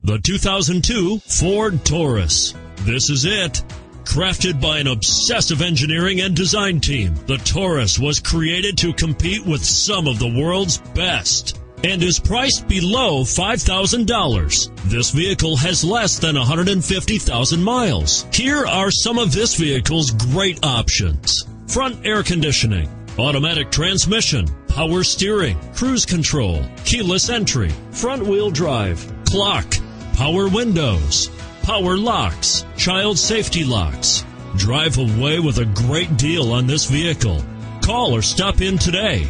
The 2002 Ford Taurus. This is it. Crafted by an obsessive engineering and design team, the Taurus was created to compete with some of the world's best and is priced below $5,000. This vehicle has less than 150,000 miles. Here are some of this vehicle's great options: front air conditioning, automatic transmission, power steering, cruise control, keyless entry, front wheel drive, clock, power windows, power locks, child safety locks. Drive away with a great deal on this vehicle. Call or stop in today.